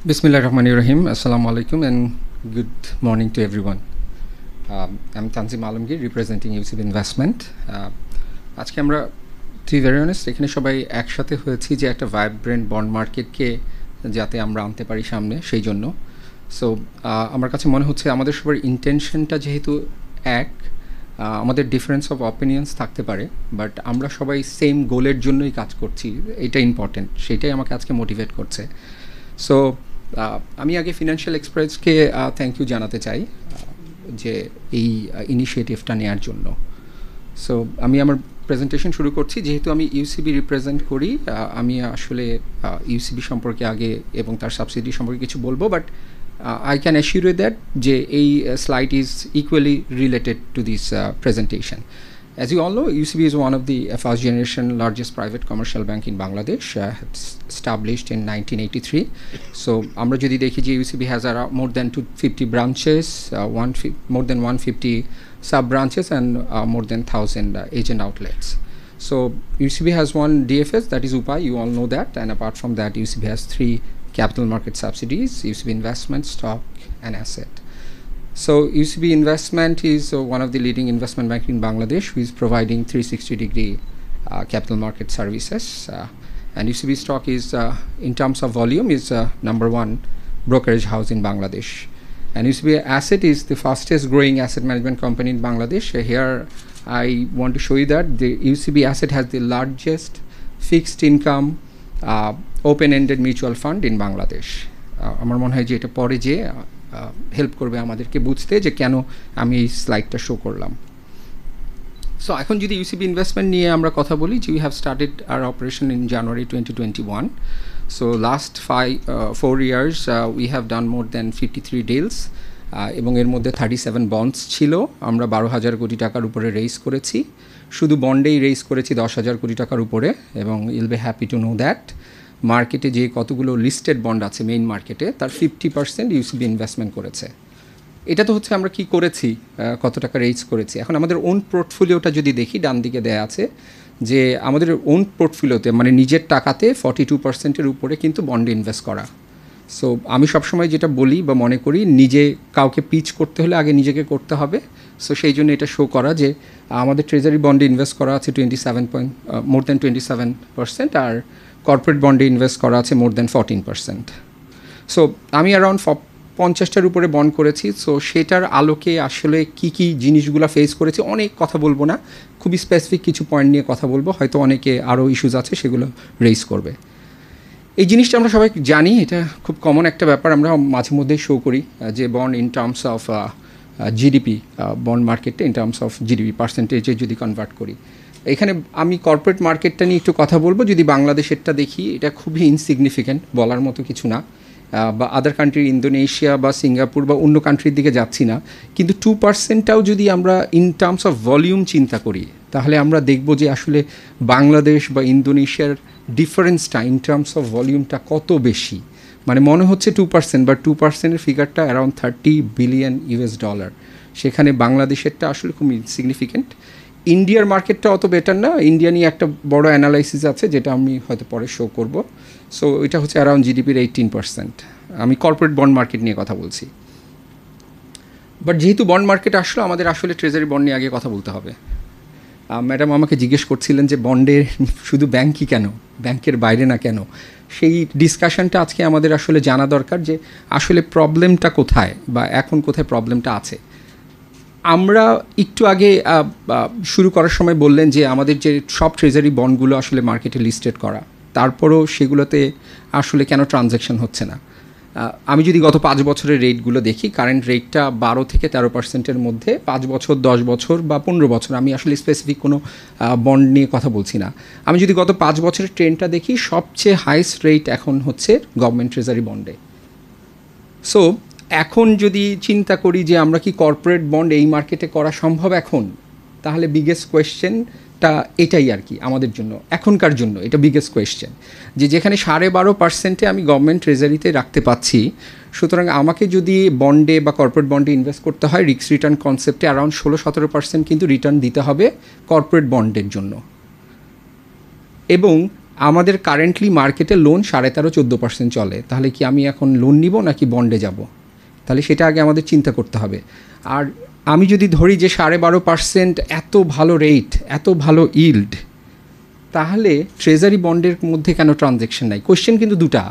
Bismillahirrahmanirrahim. Assalamu alaikum and good morning to everyone. I'm Tanzim Alamgir representing UCB Investment. আজকে আমরা to be very honest এখানে সবাই একসাথে হয়েছি যে একটা ভাইব্রেন্ট বন্ড মার্কেটকে যাতে আমরা আনতে পারি সামনে সেই জন্য। সো আমার কাছে মনে হচ্ছে আমাদের সবার ইন্টেনশনটা যেহেতু এক, আমাদের ডিফারেন্স অফ অপিনিয়ন্স থাকতে পারে, বাট আমরা সবাই সেম গোলের জন্যই কাজ করছি, এটা ইম্পর্টেন্ট, সেটাই আমাকে আজকে মোটিভেট করছে। সো আমি আগে ফিনান্সিয়াল এক্সপ্রেসকে থ্যাংক ইউ জানাতে চাই যে এই ইনিশিয়েটিভটা নেওয়ার জন্য। সো আমি আমার প্রেজেন্টেশন শুরু করছি। যেহেতু আমি ইউসিবি রিপ্রেজেন্ট করি, আমি আসলে ইউসিবি সম্পর্কে আগে এবং তার সাবসিডি সম্পর্কে কিছু বলবো, but I can assure you that যে এই slide is equally related to this presentation. As you all know, UCB is one of the first generation largest private commercial bank in Bangladesh, established in 1983. So আমরা যদি দেখি যে UCB has around more than 250 branches, more than 150 sub branches and more than 1,000 agent outlets. So UCB has one DFS, that is UPA, you all know that, and apart from that UCB has three capital market subsidiaries: UCB Investment, Stock and Asset. So UCB Investment is one of the leading investment bank in Bangladesh, who is providing 360-degree capital market services. And UCB Stock is, in terms of volume, is number one brokerage house in Bangladesh. And UCB Asset is the fastest growing asset management company in Bangladesh. Here I want to show you that the UCB Asset has the largest fixed income open-ended mutual fund in Bangladesh. আমার মনে হয় যে এটা পরে যে help করবে আমাদেরকে বুঝতে যে কেন আমি এই স্লাইডটা শো করলাম। সো এখন যদি ইউসিবি ইনভেস্টমেন্ট নিয়ে আমরা কথা বলি, যে we have started our operation in January 2021. So last 4 years we have done more than 53 deals, এবং এর মধ্যে 37 বন্ডস ছিল। আমরা 12,000 কোটি টাকার উপরে রেইজ করেছি, শুধু বন্ডেই রেইজ করেছি 10,000 কোটি টাকার উপরে। এবং you'll be happy to know that মার্কেটে যে কতগুলো লিস্টেড বন্ড আছে মেইন মার্কেটে, তার 50% ইউসিবি ইনভেস্টমেন্ট করেছে। এটা তো হচ্ছে আমরা কি করেছি, কত টাকা রেইজ করেছি। এখন আমাদের ওন পোর্টফোলিওটা যদি দেখি, ডান দিকে দেয়া আছে যে আমাদের ওন পোর্টফোলিওতে মানে নিজের টাকাতে 42%-এর উপরে কিন্তু বন্ডে ইনভেস্ট করা। সো আমি সবসময় যেটা বলি বা মনে করি, নিজে কাউকে পিচ করতে হলে আগে নিজেকে করতে হবে। সো সেই জন্য এটা শো করা যে আমাদের ট্রেজারি বন্ডে ইনভেস্ট করা আছে মোর দ্যান 27%, আর কর্পোরেট বন্ডে ইনভেস্ট করা আছে মোর দ্যান 14%। সো আমি অ্যারাউন্ড 50টার উপরে বন্ড করেছি। সো সেটার আলোকে আসলে কী কী জিনিসগুলো ফেস করেছি, অনেক কথা বলবো না, খুবই স্পেসিফিক কিছু পয়েন্ট নিয়ে কথা বলবো, হয়তো অনেকে আরও ইস্যুস আছে সেগুলো রেইজ করবে। এই জিনিসটা আমরা সবাই জানি, এটা খুব কমন একটা ব্যাপার, আমরা মাঝে মধ্যেই শো করি যে bond in terms of GDP, bond মার্কেটটা ইন টার্মস অফ জিডিপি পার্সেন্টেজে যদি কনভার্ট করি। এখানে আমি কর্পোরেট মার্কেটটা নিয়ে একটু কথা বলবো। যদি বাংলাদেশেরটা দেখি, এটা খুবই ইনসিগনিফিক্যান্ট, বলার মতো কিছু না। বা আদার কান্ট্রি, ইন্দোনেশিয়া বা সিঙ্গাপুর বা অন্য কান্ট্রির দিকে যাচ্ছি না, কিন্তু 2%টাও যদি আমরা ইন টার্মস অফ ভলিউম চিন্তা করি, তাহলে আমরা দেখব যে আসলে বাংলাদেশ বা ইন্দোনেশিয়ার ডিফারেন্সটা ইন টার্মস অফ ভলিউমটা কত বেশি। মানে মনে হচ্ছে 2%, বা 2%-এর ফিগারটা অ্যারাউন্ড $30 বিলিয়ন। সেখানে বাংলাদেশেরটা আসলে খুব ইনসিগনিফিক্যান্ট। ইন্ডিয়ার মার্কেটটা অত বেটার না, ইন্ডিয়া নিয়ে একটা বড় অ্যানালাইসিস আছে যেটা আমি হয়তো পরে শো করব। সো এটা হচ্ছে অ্যারাউন্ড জিডিপির 18%। আমি কর্পোরেট বন্ড মার্কেট নিয়ে কথা বলছি। বাট যেহেতু বন্ড মার্কেট আসলো, আমাদের আসলে ট্রেজারি বন্ড নিয়ে আগে কথা বলতে হবে। ম্যাডাম আমাকে জিজ্ঞেস করছিলেন যে বন্ডের শুধু ব্যাংকই কেন, ব্যাংকের বাইরে না কেন। সেই ডিসকাশনটা আজকে আমাদের আসলে জানা দরকার যে আসলে প্রবলেমটা কোথায় বা এখন কোথায় প্রবলেমটা আছে। আমরা একটু আগে শুরু করার সময় বললেন যে আমাদের যে সব ট্রেজারি বন্ডগুলো আসলে মার্কেটে লিস্টেড করা, তারপরও সেগুলোতে আসলে কেন ট্রানজ্যাকশন হচ্ছে না। আমি যদি গত 5 বছরের রেটগুলো দেখি, কারেন্ট রেটটা 12-13%-এর মধ্যে, 5 বছর, 10 বছর বা 15 বছর, আমি আসলে স্পেসিফিক কোনো বন্ড নিয়ে কথা বলছি না। আমি যদি গত 5 বছরের ট্রেন্ডটা দেখি, সবচেয়ে হাইস্ট রেট এখন হচ্ছে গভর্নমেন্ট ট্রেজারি বন্ডে। সো এখন যদি চিন্তা করি যে আমরা কি কর্পোরেট বন্ড এই মার্কেটে করা সম্ভব এখন, তাহলে বিগেস্ট কোয়েশ্চেনটা এটাই আর কি আমাদের জন্য, এখনকার জন্য এটা বিগেস্ট কোয়েশ্চেন, যে যেখানে 12.5%-এ আমি গভর্নমেন্ট ট্রেজারিতে রাখতে পাচ্ছি, সুতরাং আমাকে যদি বন্ডে বা কর্পোরেট বন্ডে ইনভেস্ট করতে হয়, রিস্ক রিটার্ন কনসেপ্টে অ্যারাউন্ড 16-17% কিন্তু রিটার্ন দিতে হবে কর্পোরেট বন্ডের জন্য। এবং আমাদের কারেন্টলি মার্কেটে লোন 13.5-14% চলে, তাহলে কি আমি এখন লোন নিব নাকি বন্ডে যাব? তাহলে সেটা আগে আমাদের চিন্তা করতে হবে। আর আমি যদি ধরি যে 12.5% এত ভালো রেট, এত ভালো ইল্ড, তাহলে ট্রেজারি বন্ডের মধ্যে কেন ট্রানজ্যাকশন নাই? কোয়েশ্চেন কিন্তু দুটা।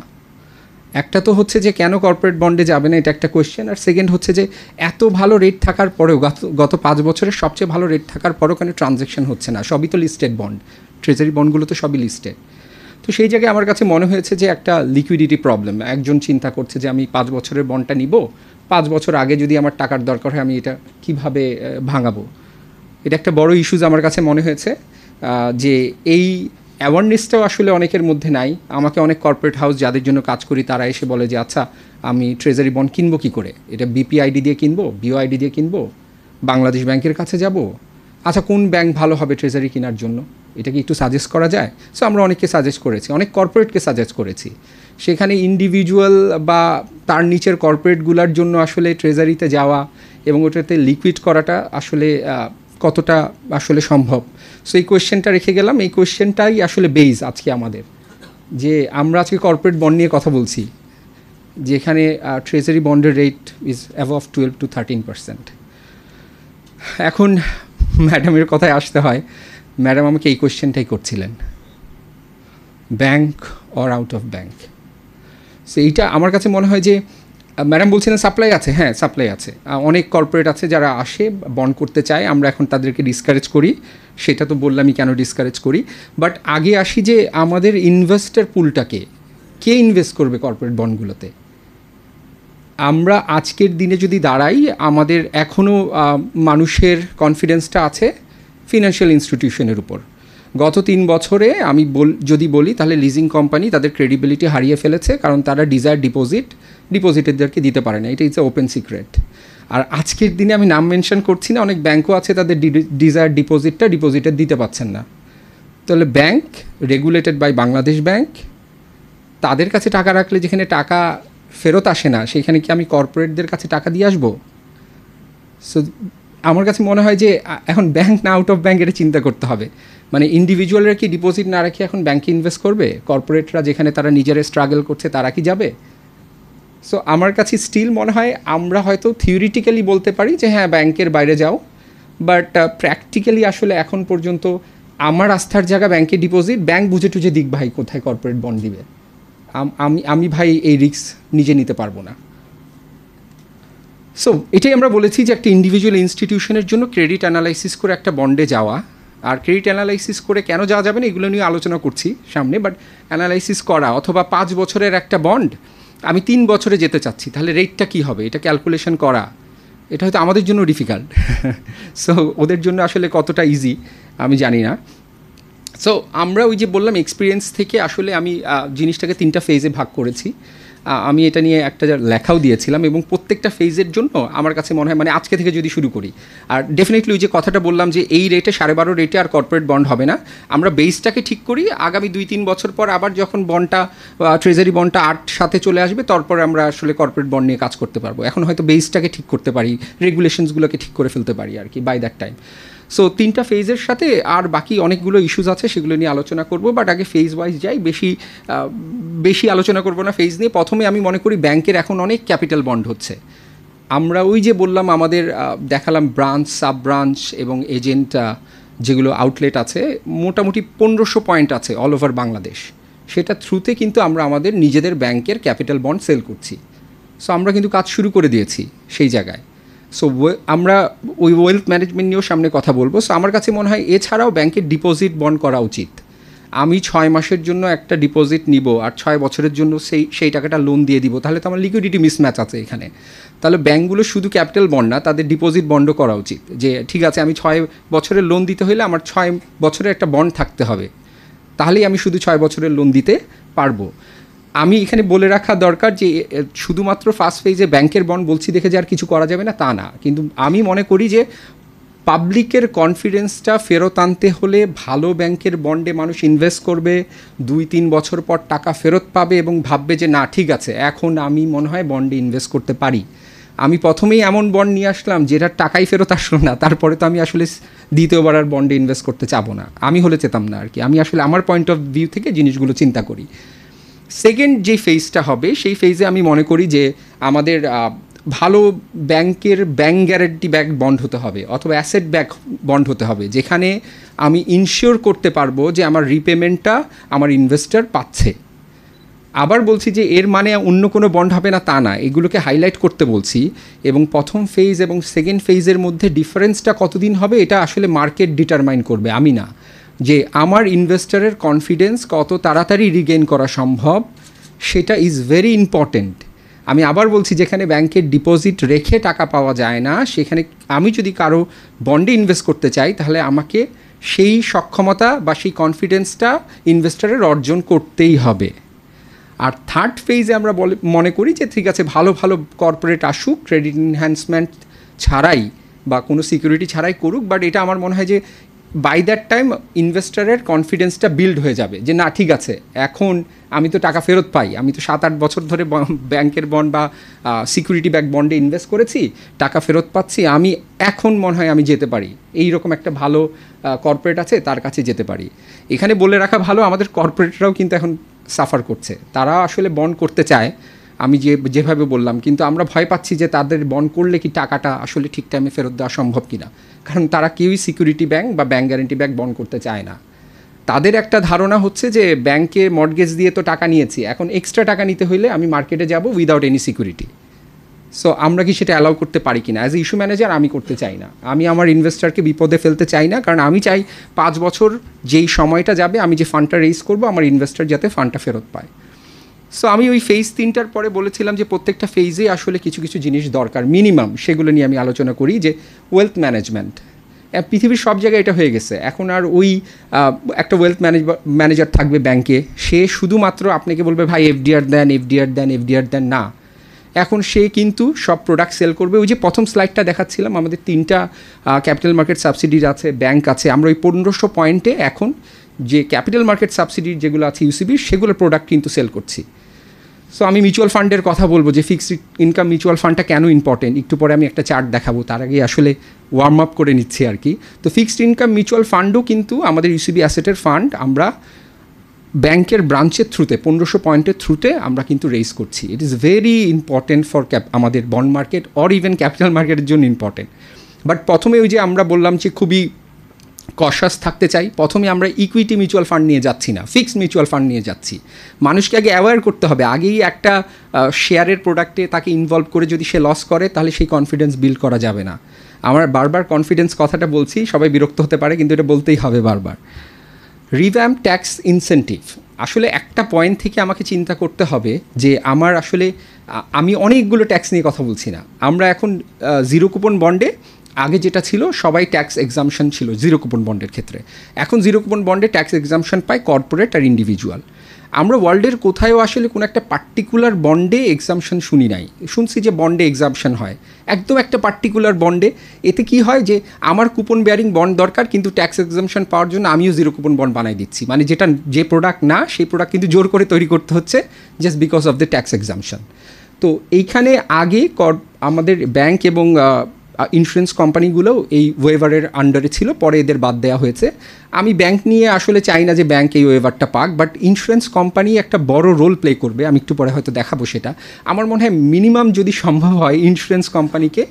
একটা তো হচ্ছে যে কেন কর্পোরেট বন্ডে যাবে না, এটা একটা কোয়েশ্চেন। আর সেকেন্ড হচ্ছে যে এত ভালো রেট থাকার পরেও, গত 5 বছরের সবচেয়ে ভালো রেট থাকার পরেও কেন ট্রানজ্যাকশন হচ্ছে না? সবই তো লিস্টেড বন্ড, ট্রেজারি বন্ডগুলো তো সবই লিস্টেড। তো সেই জায়গায় আমার কাছে মনে হয়েছে যে একটা লিকুইডিটি প্রবলেম। একজন চিন্তা করছে যে আমি 5 বছরের বন্ডটা নিব, 5 বছর আগে যদি আমার টাকার দরকার হয় আমি এটা কিভাবে ভাঙাবো? এটা একটা বড় ইস্যুজ আমার কাছে মনে হয়েছে। যে এই অ্যাওয়ারনেসটাও আসলে অনেকের মধ্যে নাই। আমাকে অনেক কর্পোরেট হাউস যাদের জন্য কাজ করি তারা এসে বলে যে আচ্ছা আমি ট্রেজারি বন্ড কিনবো কী করে? এটা বিপিআইডি দিয়ে কিনবো, বিওআইডি দিয়ে কিনবো, বাংলাদেশ ব্যাংকের কাছে যাব? আচ্ছা কোন ব্যাংক ভালো হবে ট্রেজারি কেনার জন্য? এটা কি একটু সাজেস্ট করা যায়? সো আমরা অনেককে সাজেস্ট করেছি, অনেক কর্পোরেটকে সাজেস্ট করেছি। সেখানে ইন্ডিভিজুয়াল বা তার নিচের কর্পোরেটগুলোর জন্য আসলে ট্রেজারিতে যাওয়া এবং ওটাতে লিকুইড করাটা আসলে কতটা আসলে সম্ভব? সো এই কোয়েশ্চেনটা রেখে গেলাম। এই কোয়েশ্চেনটাই আসলে বেইজ আজকে আমাদের, যে আমরা আজকে কর্পোরেট বন্ড নিয়ে কথা বলছি, যেখানে ট্রেজারি বন্ডের রেট ইজ অ্যাবভ 12-13%। এখন ম্যাডামের কথায় আসতে হয়, ম্যাডাম আমাকে এই কোয়েশ্চেনটাই করছিলেন, bank or out of bank. So এইটা আমার কাছে মনে হয় যে ম্যাডাম বলছিলেন সাপ্লাই আছে, হ্যাঁ সাপ্লাই আছে। অনেক কর্পোরেট আছে যারা আসে বন্ড করতে চায়, আমরা এখন তাদেরকে ডিসকারেজ করি, সেটা তো বললামই কেন ডিসকারেজ করি। বাট আগে আসি যে আমাদের ইনভেস্টার পুলটাকে কে ইনভেস্ট করবে কর্পোরেট বন্ডগুলোতে? আমরা আজকের দিনে যদি দাঁড়াই, আমাদের এখনও মানুষের কনফিডেন্সটা আছে ফিনান্সিয়াল ইনস্টিটিউশনের উপর। গত 3 বছরে আমি যদি বলি তাহলে লিজিং কোম্পানি তাদের ক্রেডিবিলিটি হারিয়ে ফেলেছে, কারণ তারা ডিজায়ার ডিপোজিটরদেরকে দিতে পারে না। এটা ইটস ওপেন সিক্রেট। আর আজকের দিনে আমি নাম মেনশন করছি না, অনেক ব্যাঙ্কও আছে তাদের ডিজায়ার ডিপোজিটর দিতে পারছেন না। তাহলে bank regulated by Bangladesh bank, তাদের কাছে টাকা রাখলে যেখানে টাকা ফেরত আসে না, সেখানে কি আমি কর্পোরেটদের কাছে টাকা দিয়ে আসবো? সো আমার কাছে মনে হয় যে এখন ব্যাংক না আউট অফ ব্যাংক এটা চিন্তা করতে হবে। মানে ইন্ডিভিজুয়ালরা কি ডিপোজিট না রেখে এখন ব্যাংকে ইনভেস্ট করবে? কর্পোরেটরা যেখানে তারা নিজেরা স্ট্রাগল করছে তারা কি যাবে? সো আমার কাছে স্টিল মনে হয় আমরা হয়তো থিওরিটিক্যালি বলতে পারি যে হ্যাঁ ব্যাংকের বাইরে যাও, বাট প্র্যাকটিক্যালি আসলে এখন পর্যন্ত আমার আস্থার জায়গা ব্যাংকে ডিপোজিট, ব্যাংক বুঝে টুঝে দিক ভাই কোথায় কর্পোরেট বন্ড দিবে। আমি ভাই এই রিস্ক নিজে নিতে পারবো না। সো এটাই আমরা বলেছি যে একটা ইন্ডিভিজুয়াল ইনস্টিটিউশনের জন্য ক্রেডিট অ্যানালাইসিস করে একটা বন্ডে যাওয়া, আর ক্রেডিট অ্যানালাইসিস করে কেন যাওয়া যাবে না এগুলো নিয়ে আলোচনা করছি সামনে, বাট অ্যানালাইসিস করা, অথবা 5 বছরের একটা বন্ড আমি 3 বছরে যেতে চাচ্ছি, তাহলে রেটটা কী হবে এটা ক্যালকুলেশন করা, এটা হয়তো আমাদের জন্য ডিফিকাল্ট। সো ওদের জন্য আসলে কতটা ইজি আমি জানি না। সো আমরা ওই যে বললাম এক্সপিরিয়েন্স থেকে আসলে আমি জিনিসটাকে 3টা ফেজে ভাগ করেছি। আমি এটা নিয়ে একটা লেখাও দিয়েছিলাম, এবং প্রত্যেকটা ফেজের জন্য আমার কাছে মনে হয়, মানে আজকে থেকে যদি শুরু করি, আর ডেফিনেটলি ওই যে কথাটা বললাম যে এই রেটে 12.5 রেটে আর কর্পোরেট বন্ড হবে না, আমরা বেসটাকে ঠিক করি, আগামী 2-3 বছর পর আবার যখন বন্ডটা ট্রেজারি বন্ডটা 8 সাথে চলে আসবে, তারপর আমরা আসলে কর্পোরেট বন্ড নিয়ে কাজ করতে পারবো। এখন হয়তো বেসটাকে ঠিক করতে পারি, রেগুলেশনসগুলোকে ঠিক করে ফেলতে পারি আর কি বাই দ্যাট টাইম। সো 3টা ফেজের সাথে আর বাকি অনেকগুলো ইস্যুস আছে, সেগুলো নিয়ে আলোচনা করব, বাট আগে ফেজ ওয়াইজ যাই, বেশি আলোচনা করব না ফেজ নিয়ে। প্রথমে আমি মনে করি ব্যাংকের এখন অনেক ক্যাপিটাল বন্ড হচ্ছে। আমরা ওই যে বললাম আমাদের দেখালাম ব্রাঞ্চ, সাব ব্রাঞ্চ এবং এজেন্ট যেগুলো আউটলেট আছে, মোটামুটি 1500 পয়েন্ট আছে অল ওভার বাংলাদেশ। সেটা থ্রুতে কিন্তু আমরা আমাদের নিজেদের ব্যাংকের ক্যাপিটাল বন্ড সেল করছি। সো আমরা কিন্তু কাজ শুরু করে দিয়েছি সেই জায়গায়। সো আমরা ওই ওয়েলথ ম্যানেজমেন্ট নিয়েও সামনে কথা বলবো। সো আমার কাছে মনে হয় এছাড়াও ব্যাংকের ডিপোজিট বন্ড করা উচিত। আমি 6 মাসের জন্য একটা ডিপোজিট নিব আর 6 বছরের জন্য সেই টাকাটা লোন দিয়ে দিব, তাহলে তো আমার লিকুইডিটি মিসম্যাচ আছে এখানে। তাহলে ব্যাংকগুলো শুধু ক্যাপিটাল বন্ড না, তাদের ডিপোজিট বন্ডও করা উচিত, যে ঠিক আছে আমি 6 বছরের লোন দিতে হলে আমার 6 বছরের একটা বন্ড থাকতে হবে, তাহলেই আমি শুধু 6 বছরের লোন দিতে পারবো। আমি এখানে বলে রাখা দরকার যে শুধুমাত্র ফার্স্ট ফেজে ব্যাংকের বন্ড বলছি দেখে যে আর কিছু করা যাবে না তা না, কিন্তু আমি মনে করি যে পাবলিকের কনফিডেন্সটা ফেরত আনতে হলে ভালো ব্যাংকের বন্ডে মানুষ ইনভেস্ট করবে, 2-3 বছর পর টাকা ফেরত পাবে এবং ভাববে যে না ঠিক আছে এখন আমি মনে হয় বন্ডে ইনভেস্ট করতে পারি। আমি প্রথমেই এমন বন্ড নিয়ে আসলাম যেটার টাকাই ফেরত আসলো না, তারপরে তো আমি আসলে দ্বিতীয়বার আর বন্ডে ইনভেস্ট করতে চাবো না, আমি হলে চেতাম না আর কি। আমি আসলে আমার পয়েন্ট অফ ভিউ থেকে জিনিসগুলো চিন্তা করি। সেকেন্ড যে ফেজটা হবে সেই ফেজে আমি মনে করি যে আমাদের ভালো ব্যাংক গ্যারেন্টি ব্যাক বন্ড হতে হবে অথবা অ্যাসেট ব্যাক বন্ড হতে হবে, যেখানে আমি ইনশিওর করতে পারবো যে আমার রিপেমেন্টটা আমার ইনভেস্টর পাচ্ছে। আবার বলছি যে এর মানে অন্য কোনো বন্ড হবে না তা না, এগুলোকে হাইলাইট করতে বলছি। এবং প্রথম ফেজ এবং সেকেন্ড ফেজের মধ্যে ডিফারেন্সটা কতদিন হবে এটা আসলে মার্কেট ডিটারমাইন করবে, আমি না। যে আমার ইনভেস্টরের কনফিডেন্স কত তাড়াতাড়ি রিগেইন করা সম্ভব সেটা ইজ ভেরি ইম্পর্ট্যান্ট। আমি আবার বলছি, যেখানে ব্যাংকের ডিপোজিট রেখে টাকা পাওয়া যায় না, সেখানে আমি যদি কারো বন্ডে ইনভেস্ট করতে চাই তাহলে আমাকে সেই সক্ষমতা বা সেই কনফিডেন্সটা ইনভেস্টরের অর্জন করতেই হবে। আর থার্ড ফেজে আমরা মনে করি যে ঠিক আছে, ভালো ভালো কর্পোরেট আসুক, ক্রেডিট এনহ্যান্সমেন্ট ছাড়াই বা কোনো সিকিউরিটি ছাড়াই করুক, বাট এটা আমার মনে হয় যে বাই দ্যাট টাইম ইনভেস্টরের কনফিডেন্সটা বিল্ড হয়ে যাবে যে না ঠিক আছে, এখন আমি তো টাকা ফেরত পাই, আমি তো 7-8 বছর ধরে ব্যাংকের বন্ড বা সিকিউরিটি ব্যাক বন্ডে ইনভেস্ট করেছি, টাকা ফেরত পাচ্ছি, আমি এখন মনে হয় আমি যেতে পারি, এই রকম একটা ভালো কর্পোরেট আছে তার কাছে যেতে পারি। এখানে বলে রাখা ভালো, আমাদের কর্পোরেটরাও কিন্তু এখন সাফার করছে, তারা আসলে বন্ড করতে চায় আমি যেভাবে বললাম, কিন্তু আমরা ভয় পাচ্ছি যে তাদের বন্ড করলে কি টাকাটা আসলে ঠিক টাইমে ফেরত দেওয়া সম্ভব কিনা, কারণ তারা কেউই সিকিউরিটি ব্যাংক বা ব্যাংক গ্যারেন্টি ব্যাংক বন্ড করতে চায় না। তাদের একটা ধারণা হচ্ছে যে ব্যাংকে মর্টগেজ দিয়ে তো টাকা নিয়েছি, এখন এক্সট্রা টাকা নিতে হইলে আমি মার্কেটে যাব উইদাউট এনি সিকিউরিটি। সো আমরা কি সেটা অ্যালাউ করতে পারি কিনা? অ্যাজ এ ইস্যু ম্যানেজার আমি করতে চাই না, আমি আমার ইনভেস্টরকে বিপদে ফেলতে চাই না, কারণ আমি চাই 5 বছর যেই সময়টা যাবে আমি যে ফান্ডটা রেইজ করবো আমার ইনভেস্টর যাতে ফান্ডটা ফেরত পায়। সো আমি ওই ফেজ 3টার পরে বলেছিলাম যে প্রত্যেকটা ফেজে আসলে কিছু কিছু জিনিস দরকার মিনিমাম, সেগুলো নিয়ে আমি আলোচনা করি। যে ওয়েলথ ম্যানেজমেন্ট, পৃথিবীর সব জায়গায় এটা হয়ে গেছে, এখন আর ওই একটা ওয়েলথ ম্যানেজার থাকবে ব্যাংকে, সে শুধুমাত্র আপনাকে বলবে ভাই এফডিআর দেন এফডিআর দেন এফডিআর দেন, না, এখন সে কিন্তু সব প্রোডাক্ট সেল করবে। ওই যে প্রথম স্লাইডটা দেখাচ্ছিলাম, আমাদের 3টা ক্যাপিটাল মার্কেট সাবসিডিজ আছে, ব্যাংক আছে, আমরা ওই 1500 পয়েন্টে এখন যে ক্যাপিটাল মার্কেট সাবসিডি যেগুলো আছে ইউসিবির, সেগুলোর প্রোডাক্ট কিন্তু সেল করছি। সো আমি মিউচুয়াল ফান্ডের কথা বলবো যে ফিক্সড ইনকাম মিউচুয়াল ফান্ডটা কেন ইম্পর্টেন্ট, একটু পরে আমি একটা চার্ট দেখাবো, তার আগে আসলে ওয়ার্ম আপ করে নিচ্ছি আর কি। তো ফিক্সড ইনকাম মিউচুয়াল ফান্ডও কিন্তু আমাদের ইউসিবি অ্যাসেটের ফান্ড আমরা ব্যাংকের ব্রাঞ্চের থ্রুতে 1500 পয়েন্টের থ্রুতে আমরা কিন্তু রেইজ করছি। It is very important for আমাদের bond market or even capital মার্কেটের জন্য ইম্পর্টেন্ট। বাট প্রথমে ওই যে আমরা বললাম যে খুবই কশাস থাকতে চাই, প্রথমে আমরা ইকুইটি মিউচুয়াল ফান্ড নিয়ে যাচ্ছি না, ফিক্সড মিউচুয়াল ফান্ড নিয়ে যাচ্ছি। মানুষকে আগে অ্যাওয়্যার করতে হবে, আগেই একটা শেয়ারের প্রোডাক্টে তাকে ইনভলভ করে যদি সে লস করে তাহলে সেই কনফিডেন্স বিল্ড করা যাবে না। আমার বারবার কনফিডেন্স কথাটা বলছি, সবাই বিরক্ত হতে পারে কিন্তু এটা বলতেই হবে বারবার। রিভ্যাম্প ট্যাক্স ইনসেন্টিভ, আসলে একটা পয়েন্ট থেকে আমাকে চিন্তা করতে হবে যে আমার আসলে আমি অনেকগুলো ট্যাক্স নিয়ে কথা বলছি না। আমরা এখন জিরো কুপন বন্ডে, আগে যেটা ছিল সবাই ট্যাক্স এক্সামশন ছিল জিরো কুপন বন্ডের ক্ষেত্রে, এখন জিরো কুপন বন্ডে ট্যাক্স এক্সামশন পায় কর্পোরেট আর ইন্ডিভিজুয়াল। আমরা ওয়ার্ল্ডের কোথায়ও আসলে কোনো একটা পার্টিকুলার বন্ডে এক্সামশন শুনি নাই, শুনছি যে বন্ডে এক্সামশন হয়, একদম একটা পার্টিকুলার বন্ডে। এতে কি হয় যে আমার কুপন বেয়ারিং বন্ড দরকার, কিন্তু ট্যাক্স এক্সামশন পাওয়ার জন্য আমিও জিরো কুপন বন্ড বানাই দিচ্ছি, মানে যেটা যে প্রোডাক্ট না সেই প্রোডাক্ট কিন্তু জোর করে তৈরি করতে হচ্ছে just because of the tax exemption. তো এইখানে আগে আমাদের ব্যাংক এবং ইন্স্যুরেন্স কোম্পানিগুলোও এই ওয়েভারের আন্ডারে ছিল, পরে এদের বাদ দেওয়া হয়েছে। আমি ব্যাংক নিয়ে আসলে চাই না যে ব্যাংক এই ওয়েভারটা পাক, বাট ইন্স্যুরেন্স কোম্পানি একটা বড় রোল প্লে করবে, আমি একটু পরে হয়তো দেখাবো সেটা। আমার মনে হয় মিনিমাম যদি সম্ভব হয় ইন্স্যুরেন্স কোম্পানিকে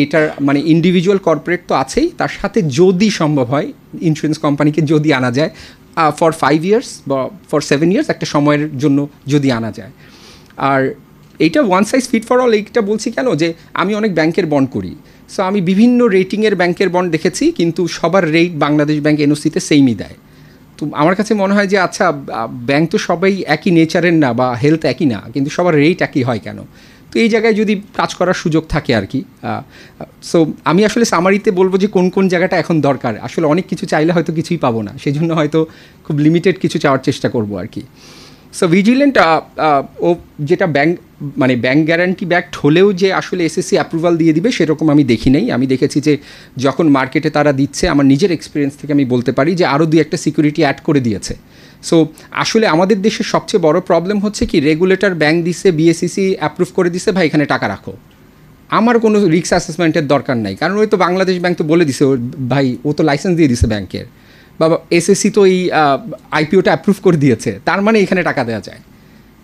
এটার মানে ইন্ডিভিজুয়াল কর্পোরেট তো আছেই, তার সাথে যদি সম্ভব হয় ইন্স্যুরেন্স কোম্পানিকে যদি আনা যায় ফর 5 ইয়ার্স বা ফর 7 ইয়ার্স একটা সময়ের জন্য যদি আনা যায়। আর এইটা one size fit for all, এইটা বলছি কেন, যে আমি অনেক ব্যাংকের বন্ড করি, সো আমি বিভিন্ন রেটিংয়ের ব্যাংকের বন্ড দেখেছি, কিন্তু সবার রেট বাংলাদেশ ব্যাংক এনওসিতে সেমই দেয়। তো আমার কাছে মনে হয় যে আচ্ছা, ব্যাংক তো সবাই একই নেচারের না বা হেলথ একই না, কিন্তু সবার রেট একই হয় কেন? তো এই জায়গায় যদি কাজ করার সুযোগ থাকে আর কি। সো আমি আসলে সামারিতে বলবো যে কোন কোন জায়গাটা এখন দরকার, আসলে অনেক কিছু চাইলে হয়তো কিছুই পাবো না, সেই জন্য হয়তো খুব লিমিটেড কিছু চাওয়ার চেষ্টা করবো আর কি। সো ভিজিলেন্ট ও যেটা ব্যাংক গ্যারান্টি ব্যাক্ট হলেও যে আসলে এসএসসি অ্যাপ্রুভাল দিয়ে দিবে সেরকম আমি দেখি নাই। আমি দেখেছি যে যখন মার্কেটে তারা দিচ্ছে, আমার নিজের এক্সপিরিয়েন্স থেকে আমি বলতে পারি যে আরও 2-1টা সিকিউরিটি অ্যাড করে দিয়েছে। সো আসলে আমাদের দেশের সবচেয়ে বড় প্রবলেম হচ্ছে কি, রেগুলেটর ব্যাংক দিছে, বিএসইসি অ্যাপ্রুভ করে দিছে, ভাই এখানে টাকা রাখো, আমার কোনো রিস্ক অ্যাসেসমেন্টের দরকার নাই, কারণ ওই তো বাংলাদেশ ব্যাংক তো বলে দিছে ভাই, ও তো লাইসেন্স দিয়ে দিছে ব্যাংকের, বা এসএসসি তো এই আইপিওটা অ্যাপ্রুভ করে দিয়েছে, তার মানে এখানে টাকা দেওয়া যায়।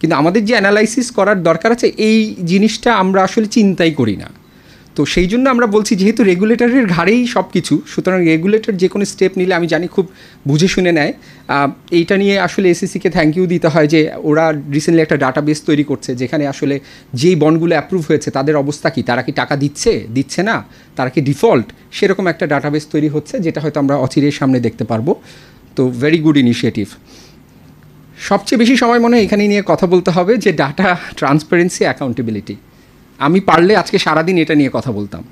কিন্তু আমাদের যে অ্যানালাইসিস করার দরকার আছে এই জিনিসটা আমরা আসলে চিন্তাই করি না। তো সেই জন্য আমরা বলছি যেহেতু রেগুলেটরের ঘাড়েই সব কিছু, সুতরাং রেগুলেটর যে কোনো স্টেপ নিলে আমি জানি খুব বুঝে শুনে নেয়। এইটা নিয়ে আসলে এসএসসিকে থ্যাংক ইউ দিতে হয় যে ওরা রিসেন্টলি একটা ডাটাবেস তৈরি করছে যেখানে আসলে যেই বন্ডগুলো অ্যাপ্রুভ হয়েছে তাদের অবস্থা কী, তারা কি টাকা দিচ্ছে না, তারা কি ডিফল্ট, সেরকম একটা ডাটাবেস তৈরি হচ্ছে যেটা হয়তো আমরা অচিরের সামনে দেখতে পারবো। তো ভেরি গুড ইনিশিয়েটিভ। সবচেয়ে বেশি সময় মনে হয় এখানে নিয়ে কথা বলতে হবে যে ডাটা ট্রান্সপারেন্সি, অ্যাকাউন্টেবিলিটি। আমি পারলে আজকে সারাদিন এটা নিয়ে কথা বলতাম।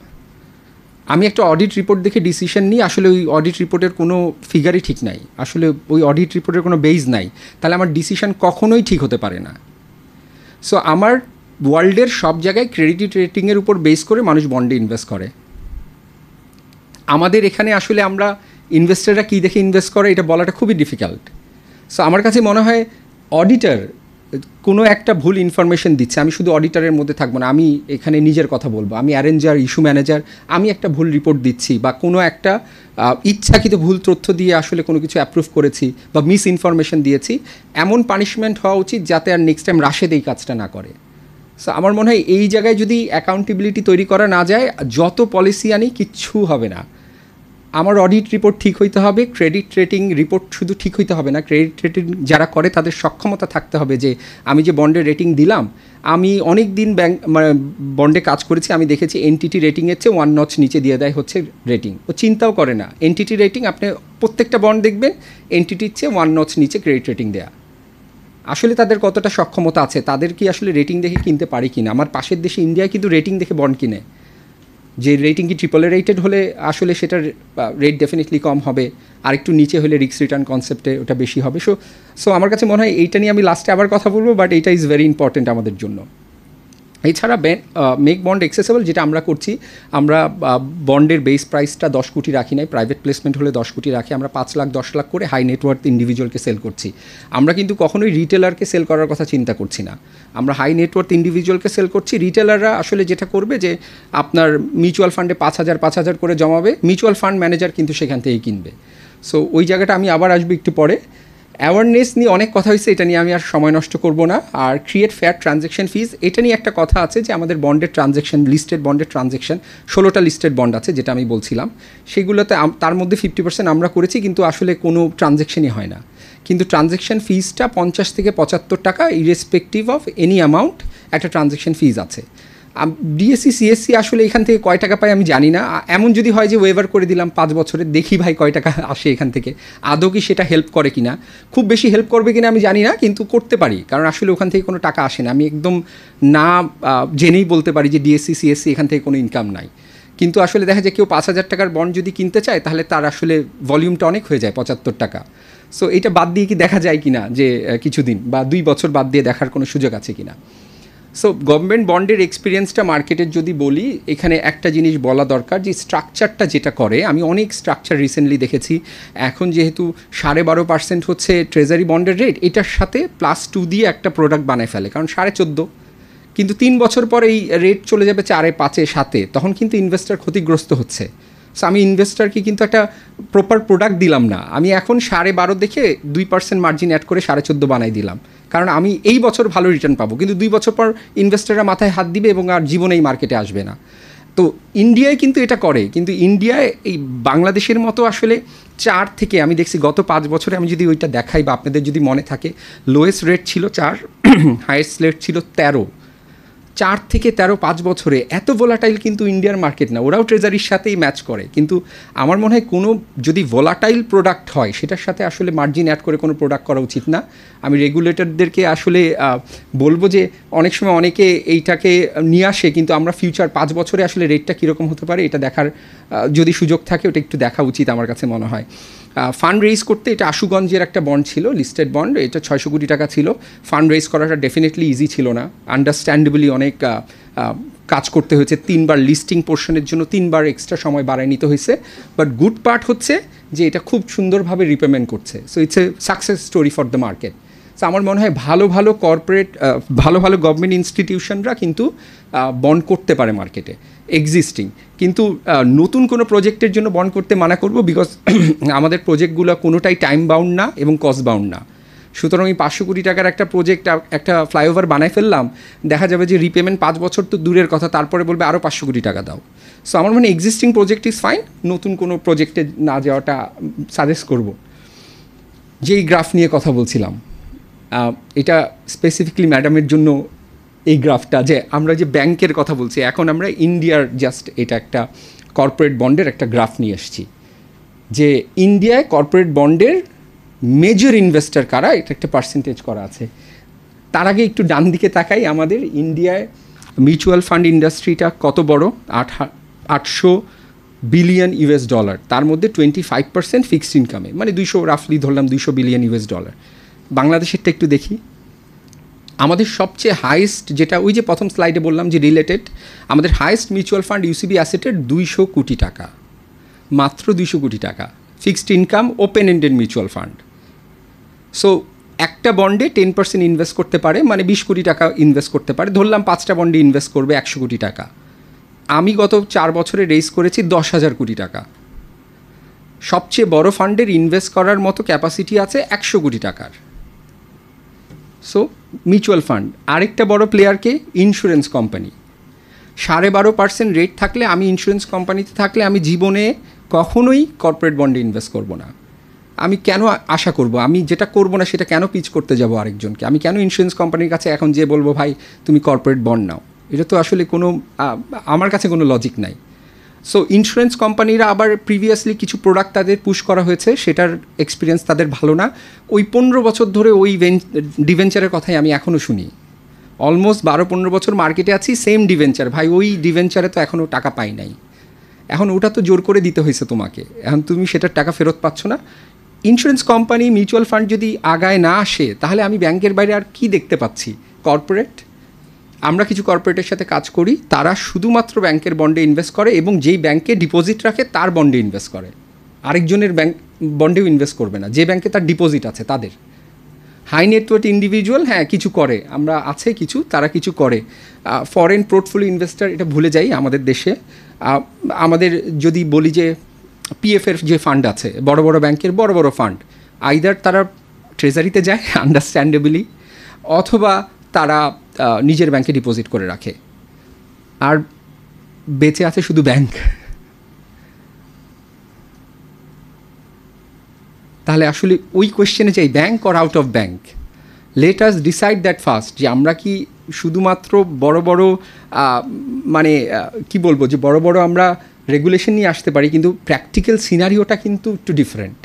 আমি একটা অডিট রিপোর্ট দেখে ডিসিশন নিই, আসলে ওই অডিট রিপোর্টের কোনো ফিগারই ঠিক নাই, আসলে ওই অডিট রিপোর্টের কোনো বেস নাই, তাহলে আমার ডিসিশন কখনোই ঠিক হতে পারে না। সো আমার ওয়ার্ল্ডের সব জায়গায় ক্রেডিট রেটিংয়ের উপর বেস করে মানুষ বন্ডে ইনভেস্ট করে। আমাদের এখানে আসলে আমরা ইনভেস্টাররা কী দেখে ইনভেস্ট করে এটা বলাটা খুবই ডিফিকাল্ট। সো আমার কাছে মনে হয় অডিটার কোনো একটা ভুল ইনফরমেশন দিচ্ছে, আমি শুধু অডিটারের মধ্যে থাকবো না, আমি এখানে নিজের কথা বলবো, আমি অ্যারেঞ্জার, ইস্যু ম্যানেজার, আমি একটা ভুল রিপোর্ট দিচ্ছি বা কোনো একটা ইচ্ছাকৃত ভুল তথ্য দিয়ে আসলে কোনো কিছু অ্যাপ্রুভ করেছি বা মিস ইনফরমেশন দিয়েছি, এমন পানিশমেন্ট হওয়া উচিত যাতে আর নেক্সট টাইম রাশেদ এই কাজটা না করে। সো আমার মনে হয় এই জায়গায় যদি অ্যাকাউন্টেবিলিটি তৈরি করা না যায়, যত পলিসি আনি কিচ্ছু হবে না। আমার অডিট রিপোর্ট ঠিক হইতে হবে, ক্রেডিট রেটিং রিপোর্ট শুধু ঠিক হইতে হবে না, ক্রেডিট রেটিং যারা করে তাদের সক্ষমতা থাকতে হবে যে আমি যে বন্ডের রেটিং দিলাম, আমি অনেক দিন ব্যাংক বন্ডে কাজ করেছি, আমি দেখেছি এনটিটি রেটিংয়ের চেয়ে 1 নচ নিচে দিয়ে দেয় হচ্ছে রেটিং। ও চিন্তাও করে না, এনটিটি রেটিং আপনি প্রত্যেকটা বন্ড দেখবেন এনটিটির চেয়ে 1 নচ নিচে ক্রেডিট রেটিং দেয়া। আসলে তাদের কতটা সক্ষমতা আছে, তাদের কি আসলে রেটিং দেখে কিনতে পারে কিনা। আমার পাশের দেশে ইন্ডিয়ায় কিন্তু রেটিং দেখে বন্ড কিনে, যে রেটিং কি ট্রিপল রেটেড হলে আসলে সেটার রেট ডেফিনেটলি কম হবে, আর একটু নিচে হলে রিস্ক রিটার্ন কনসেপ্টে ওটা বেশি হবে। সো আমার কাছে মনে হয় এইটা নিয়ে আমি লাস্টে আবার কথা বলবো, বাট এইটা ইজ ভেরি ইম্পর্টেন্ট আমাদের জন্য। এছাড়া মেক বন্ড এক্সেসেবল যেটা আমরা করছি, আমরা বন্ডের বেস প্রাইসটা 10 কোটি রাখি নাই, প্রাইভেট প্লেসমেন্ট হলে 10 কোটি রাখি, আমরা 5 লাখ 10 লাখ করে হাই নেটওয়ার্থ ইন্ডিভিজুয়ালকে সেল করছি। আমরা কিন্তু কখনোই রিটেলারকে সেল করার কথা চিন্তা করছি না, আমরা হাই নেটওয়ার্থ ইন্ডিভিজুয়ালকে সেল করছি। রিটেলাররা আসলে যেটা করবে যে আপনার মিউচুয়াল ফান্ডে 5,000 করে জমাবে, মিউচুয়াল ফান্ড ম্যানেজার কিন্তু সেখান থেকেই কিনবে। সো ওই জায়গাটা আমি আবার আসবো একটু পরে। অ্যাওয়ারনেস নিয়ে অনেক কথা হয়েছে, এটা নিয়ে আমি আর সময় নষ্ট করব না। আর ক্রিয়েট ফেয়ার ট্রানজ্যাকশন ফিজ, এটা নিয়ে একটা কথা আছে যে আমাদের বন্ডের ট্রানজ্যাকশন, লিস্টেড বন্ডের ট্রানজ্যাকশন 16টা লিস্টেড বন্ড আছে যেটা আমি বলছিলাম, সেগুলোতে তার মধ্যে 50% আমরা করেছি, কিন্তু আসলে কোনো ট্রানজ্যাকশনই হয় না। কিন্তু ট্রানজ্যাকশন ফিজটা 50 থেকে 75 টাকা, ইরেসপেক্টিভ অফ এনি অ্যামাউন্ট একটা ট্রানজ্যাকশন ফিজ আছে। ডিএসসি সিএসসি আসলে এখান থেকে কয় টাকা পাই আমি জানি না, এমন যদি হয় যে ওয়েভার করে দিলাম 5 বছরে, দেখি ভাই কয় টাকা আসে এখান থেকে, আদৌ কি সেটা হেল্প করে কিনা, খুব বেশি হেল্প করবে কিনা আমি জানি না, কিন্তু করতে পারি, কারণ আসলে ওখান থেকে কোনো টাকা আসে না। আমি একদম না জেনেই বলতে পারি যে ডিএসসি সিএসসি এখান থেকে কোনো ইনকাম নাই, কিন্তু আসলে দেখা যায় কেউ 5,000 টাকার বন্ড যদি কিনতে চায় তাহলে তার আসলে ভলিউমটা অনেক হয়ে যায় 75 টাকা। সো এটা বাদ দিয়ে কি দেখা যায় কিনা যে কিছুদিন বা 2 বছর বাদ দিয়ে দেখার কোনো সুযোগ আছে কিনা। সো গভর্নমেন্ট বন্ডের এক্সপিরিয়েন্সটা মার্কেটের যদি বলি, এখানে একটা জিনিস বলা দরকার যে স্ট্রাকচারটা যেটা করে, আমি অনেক স্ট্রাকচার রিসেন্টলি দেখেছি, এখন যেহেতু 12.5% হচ্ছে ট্রেজারি বন্ডের রেট, এটার সাথে +2 দিয়ে একটা প্রোডাক্ট বানায় ফেলে, কারণ 14.5, কিন্তু 3 বছর পরে এই রেট চলে যাবে 4, 5, 7, তখন কিন্তু ইনভেস্টার ক্ষতিগ্রস্ত হচ্ছে। সো আমি ইনভেস্টারকে কিন্তু একটা প্রপার প্রোডাক্ট দিলাম না, আমি এখন 12.5 দেখে 2% মার্জিন অ্যাড করে 14.5 বানাই দিলাম, কারণ আমি এই বছর ভালো রিটার্ন পাবো, কিন্তু 2 বছর পর ইনভেস্টাররা মাথায় হাত দিবে এবং আর জীবনে এই মার্কেটে আসবে না। তো ইন্ডিয়ায় কিন্তু এটা করে, কিন্তু ইন্ডিয়ায় এই বাংলাদেশের মতো আসলে 4 থেকে আমি দেখছি গত 5 বছরে, আমি যদি ওইটা দেখাই বা আপনাদের যদি মনে থাকে, লোয়েস্ট রেট ছিল 4, হাইয়েস্ট রেট ছিল 13, 4 থেকে 13, 5 বছরে এত ভোলাটাইল কিন্তু ইন্ডিয়ার মার্কেট না, ওরাও ট্রেজারির সাথেই ম্যাচ করে। কিন্তু আমার মনে হয় কোনো যদি ভোলাটাইল প্রোডাক্ট হয় সেটার সাথে আসলে মার্জিন অ্যাড করে কোনো প্রোডাক্ট করা উচিত না। আমি রেগুলেটরদেরকে আসলে বলবো যে অনেক সময় অনেকে এইটাকে নিয়ে আসে, কিন্তু আমরা ফিউচার 5 বছরে আসলে রেটটা কীরকম হতে পারে এটা দেখার যদি সুযোগ থাকে ওটা একটু দেখা উচিত আমার কাছে মনে হয়। ফান্ড রেইজ করতে, এটা আশুগঞ্জের একটা বন্ড ছিল, লিস্টেড বন্ড, এটা 600 কোটি টাকা ছিল। ফান্ড রেইজ করাটা ডেফিনেটলি ইজি ছিল না, আন্ডারস্ট্যান্ডেবলি অনেক কাজ করতে হয়েছে, 3বার লিস্টিং পোর্শনের জন্য 3বার এক্সট্রা সময় বাড়ায় নিতে হয়েছে। বাট গুড পার্ট হচ্ছে যে এটা খুব সুন্দরভাবে রিপেমেন্ট করছে। So it's a success story for the market. So আমার মনে হয় ভালো ভালো কর্পোরেট ভালো ভালো গভর্নমেন্ট ইনস্টিটিউশনরা কিন্তু বন্ড করতে পারে মার্কেটে এক্সিস্টিং, কিন্তু নতুন কোনো প্রজেক্টের জন্য বন্ড করতে মানা করব, বিকজ আমাদের প্রজেক্টগুলো কোনোটাই টাইম বাউন্ড না এবং কস্ট বাউন্ড না। সুতরাং এই 500 কোটি টাকার একটা প্রজেক্ট, একটা ফ্লাইওভার বানায় ফেললাম, দেখা যাবে যে রিপেমেন্ট 5 বছর তো দূরের কথা, তারপরে বলবে আরও 500 কোটি টাকা দাও। সো আমার মনে এক্সিস্টিং প্রজেক্ট ইজ ফাইন, নতুন কোনো প্রজেক্টে না যাওয়াটা সাজেস্ট করব। যেই গ্রাফ নিয়ে কথা বলছিলাম, এটা স্পেসিফিকলি ম্যাডামের জন্য এই গ্রাফটা, যে আমরা যে ব্যাংকের কথা বলছি, এখন আমরা ইন্ডিয়ার জাস্ট এটা একটা কর্পোরেট বন্ডের একটা গ্রাফ নিয়ে এসেছি, যে ইন্ডিয়ায় কর্পোরেট বন্ডের মেজর ইনভেস্টর কারা, এটা একটা পার্সেন্টেজ করা আছে। তার আগে একটু ডান দিকে তাকাই, আমাদের ইন্ডিয়ায় মিউচুয়াল ফান্ড ইন্ডাস্ট্রিটা কত বড়, 800 বিলিয়ন ইউএস ডলার, তার মধ্যে 25% ফিক্সড ইনকামে, মানে 200, রাফলি ধরলাম 200 বিলিয়ন ইউএস ডলার। বাংলাদেশেরটা একটু দেখি, আমাদের সবচেয়ে হাইয়েস্ট, যেটা ওই যে প্রথম স্লাইডে বললাম যে রিলেটেড, আমাদের হাইয়েস্ট মিউচুয়াল ফান্ড ইউসিবি অ্যাসেটের 200 কোটি টাকা, মাত্র 200 কোটি টাকা fixed income open ended mutual fund. So একটা বন্ডে 10% ইনভেস্ট করতে পারে, মানে 20 কোটি টাকা ইনভেস্ট করতে পারে, ধরলাম 5টা বন্ডে ইনভেস্ট করবে 100 কোটি টাকা। আমি গত 4 বছরে রেইজ করেছি 10,000 কোটি টাকা। সবচেয়ে বড় ফান্ডের ইনভেস্ট করার মতো ক্যাপাসিটি আছে 100 কোটি টাকার। So mutual fund. আরেকটা বড় প্লেয়ারকে ইন্স্যুরেন্স কোম্পানি, 12.5% রেট থাকলে, আমি ইন্স্যুরেন্স কোম্পানিতে থাকলে আমি জীবনে কখনোই কর্পোরেট বন্ডে ইনভেস্ট করব না। আমি কেন আশা করব? আমি যেটা করব না সেটা কেন পিচ করতে যাব আরেকজনকে? আমি কেন ইন্স্যুরেন্স কোম্পানির কাছে এখন যে বলবো ভাই তুমি কর্পোরেট বন্ড নাও? এটা তো আসলে কোনো, আমার কাছে কোনো লজিক নাই। সো ইন্স্যুরেন্স কোম্পানিরা আবার প্রিভিয়াসলি কিছু প্রোডাক্ট তাদের পুশ করা হয়েছে, সেটার এক্সপিরিয়েন্স তাদের ভালো না। ওই 15 বছর ধরে ওই ডিভেঞ্চারের কথাই আমি এখনও শুনি। অলমোস্ট 12-15 বছর মার্কেটে আছি, সেম ডিভেঞ্চার। ভাই ওই ডিভেঞ্চারে তো এখনও টাকা পাই নাই, এখন ওটা তো জোর করে দিতে হয়েছে তোমাকে, এখন তুমি সেটার টাকা ফেরত পাচ্ছ না। ইন্স্যুরেন্স কোম্পানি, মিউচুয়াল ফান্ড যদি আগায় না আসে, তাহলে আমি ব্যাংকের বাইরে আর কি দেখতে পাচ্ছি? কর্পোরেট, আমরা কিছু কর্পোরেটের সাথে কাজ করি, তারা শুধুমাত্র ব্যাংকের বন্ডে ইনভেস্ট করে এবং যেই ব্যাংকে ডিপোজিট রাখে তার বন্ডে ইনভেস্ট করে, আরেকজনের ব্যাংক বন্ডেও ইনভেস্ট করবে না, যে ব্যাংকে তার ডিপোজিট আছে তাদের। হাই নেটওয়ার্থ ইন্ডিভিজুয়াল, হ্যাঁ কিছু করে, আমরা আছে কিছু, তারা কিছু করে। ফরেন পোর্টফোলিও ইনভেস্টার, এটা ভুলে যাই আমাদের দেশে। আমাদের যদি বলি যে পিএফের যে ফান্ড আছে, বড় বড় ব্যাংকের বড় বড় ফান্ড, আইদার তারা ট্রেজারিতে যায় আন্ডারস্ট্যান্ডেবলি, অথবা তারা নিজের ব্যাংকে ডিপোজিট করে রাখে, আর বেঁচে আছে শুধু ব্যাংক। তাহলে আসলে ওই কোয়েশ্চেনে চাই, bank or out of bank? Let us decide that first, যে আমরা কি শুধুমাত্র বড় বড় মানে কি বলবো, যে বড় বড় আমরা রেগুলেশন নিয়ে আসতে পারি, কিন্তু প্র্যাকটিক্যাল সিনারিওটা কিন্তু একটু ডিফারেন্ট।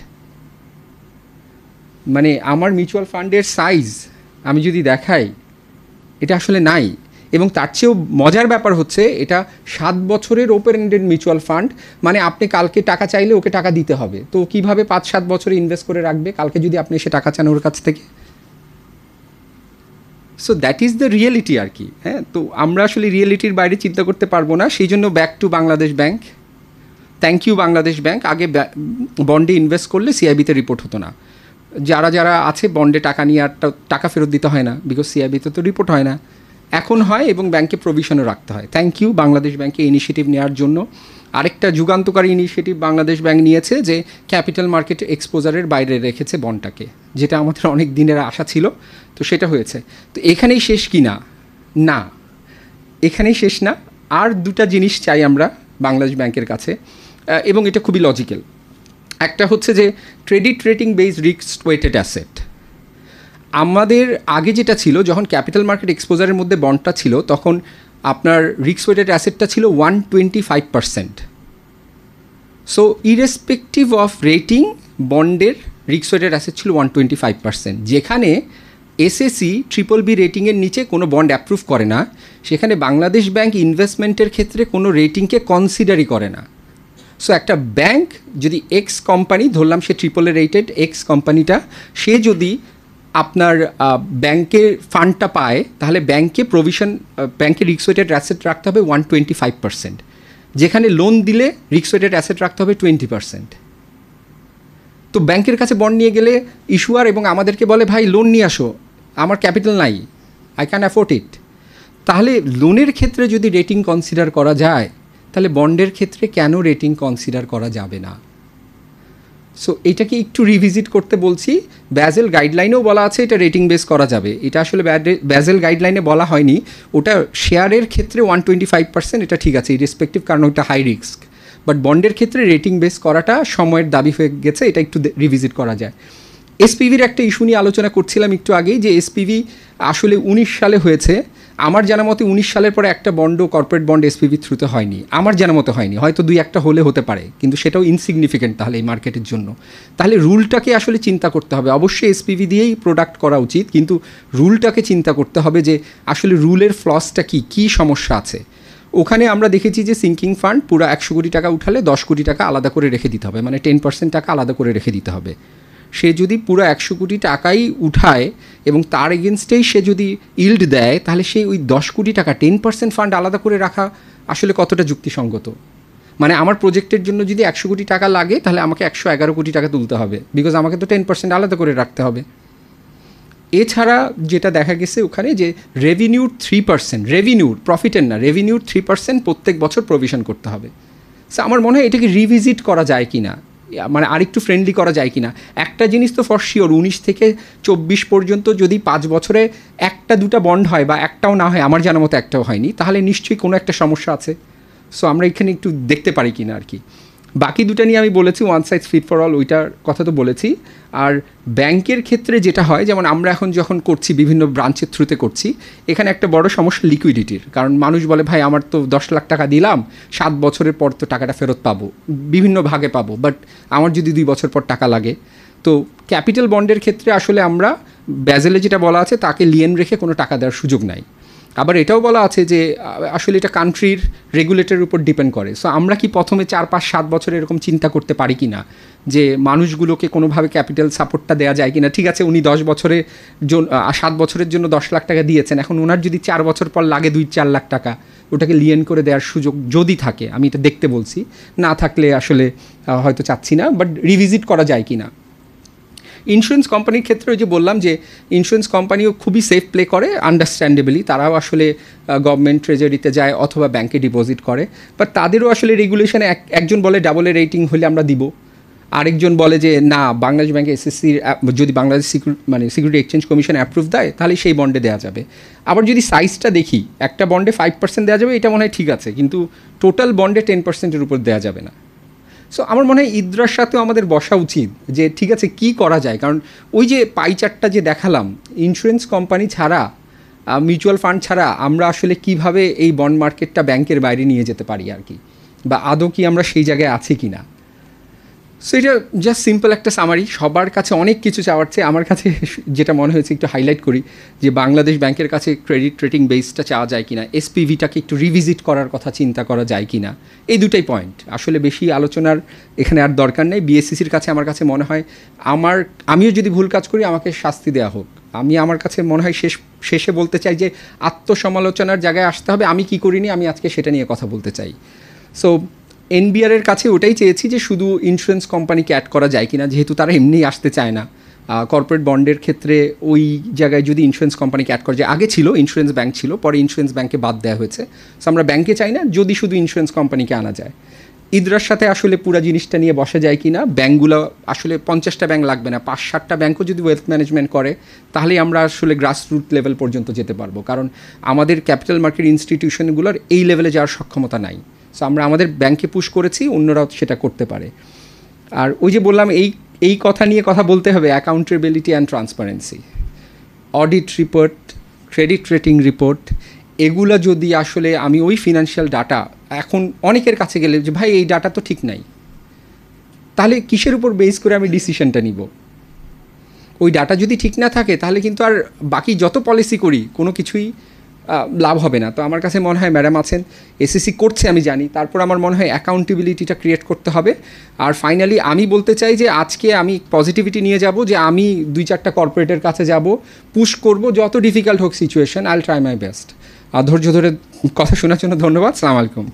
মানে আমার মিউচুয়াল ফান্ডের সাইজ আমি যদি দেখাই, এটা আসলে নাই। এবং তার চেয়েও মজার ব্যাপার হচ্ছে, এটা 7 বছরের ওপেন এন্ডেড মিউচুয়াল ফান্ড, মানে আপনি কালকে টাকা চাইলে ওকে টাকা দিতে হবে। তো কীভাবে 5-7 বছরে ইনভেস্ট করে রাখবে কালকে যদি আপনি এসে টাকা চান ওর কাছ থেকে? So that is the reality আর কি। হ্যাঁ, তো আমরা আসলে রিয়েলিটির বাইরে চিন্তা করতে পারবো না, সেই জন্য back to Bangladesh bank. Thank you Bangladesh bank. আগে বন্ডে ইনভেস্ট করলে সিআইবিতে রিপোর্ট হতো না। যারা যারা আছে বন্ডে টাকা নিয়ে আর টাকা ফেরত দিতে হয় না, বিকজ সিআইবিতে তো রিপোর্ট হয় না, এখন হয়, এবং ব্যাংকে প্রভিশনও রাখতে হয়। থ্যাংক ইউ বাংলাদেশ ব্যাংকে ইনিশিয়েটিভ নেওয়ার জন্য। আরেকটা যুগান্তকারী ইনিশিয়েটিভ বাংলাদেশ ব্যাংক নিয়েছে, যে ক্যাপিটাল মার্কেট এক্সপোজারের বাইরে রেখেছে বন্ডটাকে, যেটা আমাদের অনেক দিনের আশা ছিল, তো সেটা হয়েছে। তো এখানেই শেষ কি না? না, এখানেই শেষ না। আর দুটা জিনিস চাই আমরা বাংলাদেশ ব্যাংকের কাছে, এবং এটা খুবই লজিক্যাল। একটা হচ্ছে যে credit rating based risk weighted asset. আমাদের আগে যেটা ছিল, যখন ক্যাপিটাল মার্কেট এক্সপোজারের মধ্যে বন্ডটা ছিল, তখন আপনার রিস্ক ওয়েটেড অ্যাসেটটা ছিল 125%। সো ইরেসপেক্টিভ অফ রেটিং, বন্ডের রিস্ক ওয়েটেড অ্যাসেট ছিল 125%। যেখানে এসএসসি BBB রেটিংয়ের নিচে কোনো বন্ড অ্যাপ্রুভ করে না, সেখানে বাংলাদেশ ব্যাংক ইনভেস্টমেন্টের ক্ষেত্রে কোনো রেটিংকে কনসিডারই করে না। সো একটা ব্যাংক যদি এক্স কোম্পানি, ধরলাম সে AAA রেটেড এক্স কোম্পানিটা, সে যদি আপনার ব্যাংকের ফান্ডটা পায়, তাহলে ব্যাংকে প্রভিশন, ব্যাংকে রিস্ক ওয়েটেড অ্যাসেট রাখতে হবে 125%, যেখানে লোন দিলে রিস্ক ওয়েটেড অ্যাসেট রাখতে হবে 20%। তো ব্যাংকের কাছে বন্ড নিয়ে গেলে ইস্যুয়ার এবং আমাদেরকে বলে ভাই লোন নিয়ে আসো, আমার ক্যাপিটাল নাই, আই ক্যান অ্যাফোর্ড ইট। তাহলে লোনের ক্ষেত্রে যদি রেটিং কনসিডার করা যায়, তাহলে বন্ডের ক্ষেত্রে কেন রেটিং কনসিডার করা যাবে না? সো এটাকে একটু রিভিজিট করতে বলছি। ব্যাজেল গাইডলাইনেও বলা আছে এটা রেটিং বেস করা যাবে, এটা আসলে ব্যাজেল গাইডলাইনে বলা হয়নি। ওটা শেয়ারের ক্ষেত্রে 125%, এটা ঠিক আছে ইরেসপেক্টিভ, কারণ ওটা হাই রিস্ক। বাট বন্ডের ক্ষেত্রে রেটিং বেস করাটা সময়ের দাবি হয়ে গেছে, এটা একটু রিভিজিট করা যায়। এসপিভির একটা ইস্যু নিয়ে আলোচনা করছিলাম একটু আগেই, যে এসপিভি আসলে 19 সালে হয়েছে। আমার জানা মতে 19 সালের পরে একটা বন্ডও কর্পোরেট বন্ড এসপিভি থ্রুতে হয়নি, আমার জানা মতে হয়নি, হয়তো 2-1টা হলে হতে পারে, কিন্তু সেটাও ইনসিগনিফিকেন্ট তাহলে এই মার্কেটের জন্য। তাহলে রুলটাকে আসলে চিন্তা করতে হবে, অবশ্যই এসপিভি দিয়েই প্রোডাক্ট করা উচিত, কিন্তু রুলটাকে চিন্তা করতে হবে যে আসলে রুলের ফ্লসটা কী সমস্যা আছে। ওখানে আমরা দেখেছি যে সিঙ্কিং ফান্ড পুরো 100 কোটি টাকা উঠালে 10 কোটি টাকা আলাদা করে রেখে দিতে হবে, মানে 10% টাকা আলাদা করে রেখে দিতে হবে। সে যদি পুরো 100 কোটি টাকাই উঠায় এবং তার এগেনস্টেই সে যদি ইল্ড দেয়, তাহলে সেই ওই 10 কোটি টাকা 10% ফান্ড আলাদা করে রাখা আসলে কতটা যুক্তিসঙ্গত? মানে আমার প্রজেক্টের জন্য যদি 100 কোটি টাকা লাগে, তাহলে আমাকে 111 কোটি টাকা তুলতে হবে, বিকজ আমাকে তো 10% আলাদা করে রাখতে হবে। এছাড়া যেটা দেখা গেছে ওখানে যে রেভিনিউর 3%, রেভিনিউর, প্রফিটের না, রেভিনিউর 3% প্রত্যেক বছর প্রভিশন করতে হবে। সো আমার মনে হয় এটাকে রিভিজিট করা যায় কি না, মানে আরেকটু ফ্রেন্ডলি করা যায় কি না। একটা জিনিস তো ফর শিওর, 19 থেকে 24 পর্যন্ত যদি 5 বছরে 1-2টা বন্ড হয়, বা একটাও না হয়, আমার জানার মতো একটাও হয়নি, তাহলে নিশ্চয়ই কোনো একটা সমস্যা আছে। সো আমরা এখানে একটু দেখতে পারি কি না আর কি। বাকি দুটা নিয়ে আমি বলেছি, one size fit for all, ওইটার কথা তো বলেছি। আর ব্যাংকের ক্ষেত্রে যেটা হয়, যেমন আমরা এখন যখন করছি বিভিন্ন ব্রাঞ্চের থ্রুতে করছি, এখানে একটা বড় সমস্যা লিকুইডিটির, কারণ মানুষ বলে ভাই আমার তো 10 লাখ টাকা দিলাম, 7 বছরের পর তো টাকাটা ফেরত পাবো, বিভিন্ন ভাগে পাবো, বাট আমার যদি 2 বছর পর টাকা লাগে। তো ক্যাপিটাল বন্ডের ক্ষেত্রে আসলে আমরা ব্যাজেলে যেটা বলা আছে তাকে লিয়েন রেখে কোনো টাকা দেওয়ার সুযোগ নাই। আবার এটাও বলা আছে যে আসলে এটা কান্ট্রির রেগুলেটরের উপর ডিপেন্ড করে। সো আমরা কি প্রথমে 4-5-7 বছর এরকম চিন্তা করতে পারি কি না যে মানুষগুলোকে কোনোভাবে ক্যাপিটাল সাপোর্টটা দেওয়া যায় কি না? ঠিক আছে, উনি 7 বছরের জন্য 10 লাখ টাকা দিয়েছেন, এখন ওনার যদি 4 বছর পর লাগে 2-4 লাখ টাকা, ওটাকে লিয়েন করে দেওয়ার সুযোগ যদি থাকে, আমি এটা দেখতে বলছি, না থাকলে আসলে হয়তো চাচ্ছি না, বাট রিভিজিট করা যায় কি না। ইন্স্যুরেন্স কোম্পানির ক্ষেত্রে ওই যে বললাম যে ইন্স্যুরেন্স কোম্পানিও খুবই সেফ প্লে করে, আন্ডারস্ট্যান্ডেবলি, তারাও আসলে গভর্নমেন্ট ট্রেজারিতে যায় অথবা ব্যাংকে ডিপোজিট করে, বাট তাদেরও আসলে রেগুলেশনে একজন বলে ডাবল এ রেটিং হলে আমরা দিব, আরেকজন বলে যে না, বাংলাদেশ ব্যাংকে এসএসসির যদি Bangladesh security exchange commission approve দেয় তাহলে সেই বন্ডে দেওয়া যাবে। আবার যদি সাইজটা দেখি, একটা বন্ডে 5% দেওয়া যাবে, এটা মনে হয় ঠিক আছে, কিন্তু টোটাল বন্ডে 10%-এর উপর দেওয়া যাবে না। সো আমার মনে হয় ইদ্রার সাথেও আমাদের বসা উচিত যে ঠিক আছে কী করা যায়, কারণ ওই যে পাই চার্টটা যে দেখালাম, ইন্স্যুরেন্স কোম্পানি ছাড়া, মিউচুয়াল ফান্ড ছাড়া আমরা আসলে কিভাবে এই বন্ড মার্কেটটা ব্যাংকের বাইরে নিয়ে যেতে পারি আর কি, বা আদৌ কি আমরা সেই জায়গায় আছি কি না। সো এটা জাস্ট সিম্পল একটা সামারি। সবার কাছে অনেক কিছু চাওয়ার চেয়ে আমার কাছে যেটা মনে হয়েছে একটু হাইলাইট করি যে বাংলাদেশ ব্যাংকের কাছে ক্রেডিট রেটিং বেসটা চাওয়া যায় কিনা, এসপিভিটাকে একটু রিভিজিট করার কথা চিন্তা করা যায় কিনা, এই দুটাই পয়েন্ট। আসলে বেশি আলোচনার এখানে আর দরকার নেই। বিএসসিসির কাছে আমার কাছে মনে হয় আমিও যদি ভুল কাজ করি আমাকে শাস্তি দেওয়া হোক। আমার কাছে মনে হয় শেষে বলতে চাই যে আত্মসমালোচনার জায়গায় আসতে হবে, আমি কি করিনি, আমি আজকে সেটা নিয়ে কথা বলতে চাই। সো এনবিআরের কাছে ওটাই চেয়েছি যে শুধু ইন্স্যুরেন্স কোম্পানিকে অ্যাড করা যায় কিনা, যেহেতু তারা এমনি আসতে চায় না। কর্পোরেট বন্ডের ক্ষেত্রে ওই জায়গায় যদি ইন্স্যুরেন্স কোম্পানিকে অ্যাড করা যায়, আগে ছিল ইন্স্যুরেন্স ব্যাংক ছিল, পরে ইন্স্যুরেন্স ব্যাংকে বাদ দেওয়া হয়েছে। সো আমরা ব্যাংকে চাই না, যদি শুধু ইন্স্যুরেন্স কোম্পানিকে আনা যায়। ইদ্রার সাথে আসলে পুরো জিনিসটা নিয়ে বসা যায় কি না, ব্যাঙ্কগুলো আসলে 50টা ব্যাংক লাগবে না, 5-7টা ব্যাংকও যদি ওয়েলথ ম্যানেজমেন্ট করে, তাহলেই আমরা আসলে গ্রাসরুট লেভেল পর্যন্ত যেতে পারবো, কারণ আমাদের ক্যাপিটাল মার্কেট ইনস্টিটিউশনগুলোর এই লেভেলে যাওয়ার সক্ষমতা নাই। সো আমরা আমাদের ব্যাংকে পুশ করেছি, অন্যরাও সেটা করতে পারে। আর ওই যে বললাম এই কথা নিয়ে কথা বলতে হবে, accountability and transparency, audit report, credit rating report, এগুলো যদি আসলে আমি ওই ফিনান্সিয়াল ডাটা এখন অনেকের কাছে গেলে যে ভাই এই ডাটা তো ঠিক নাই, তাহলে কিসের উপর বেস করে আমি ডিসিশনটা নিব? ওই ডাটা যদি ঠিক না থাকে তাহলে কিন্তু আর বাকি যত পলিসি করি কোনো কিছুই লাভ হবে না। তো আমার কাছে মনে হয় ম্যাডাম আছেন, এসএসসি করছে আমি জানি, তারপর আমার মনে হয় অ্যাকাউন্টেবিলিটিটা ক্রিয়েট করতে হবে। আর ফাইনালি আমি বলতে চাই যে আজকে আমি পজিটিভিটি নিয়ে যাব, যে আমি 2-4টা কর্পোরেটের কাছে যাব, পুশ করব, যত ডিফিকাল্ট হোক situation, I will try my best. ধৈর্য ধরে কথা শোনার জন্য ধন্যবাদ। আসসালামু আলাইকুম।